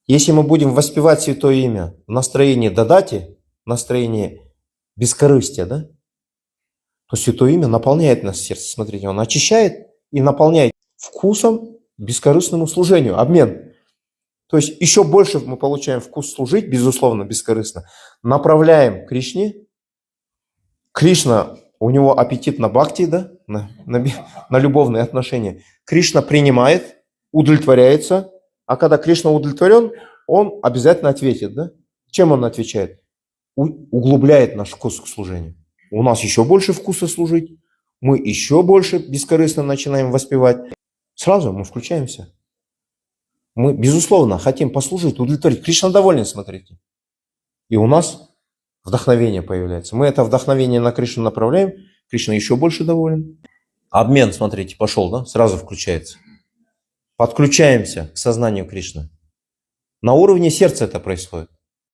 Если мы будем воспевать Святое Имя в настроении дадати, в настроении бескорыстия, да, то Святое Имя наполняет наше сердце. Смотрите, он очищает и наполняет вкусом бескорыстному служению, обмен. То есть еще больше мы получаем вкус служить, безусловно, бескорыстно. Направляем Кришне. Кришна, у него аппетит на бхакти, да, на любовные отношения. Кришна принимает, удовлетворяется. А когда Кришна удовлетворен, он обязательно ответит, да? Чем он отвечает? Углубляет наш вкус к служению. У нас еще больше вкуса служить, мы еще больше бескорыстно начинаем воспевать. Сразу мы включаемся. Мы, безусловно, хотим послужить, удовлетворить. Кришна доволен, смотрите. И у нас вдохновение появляется. Мы это вдохновение на Кришну направляем, Кришна еще больше доволен. Обмен, смотрите, пошел, да? Сразу включается. Подключаемся к сознанию Кришны. На уровне сердца это происходит.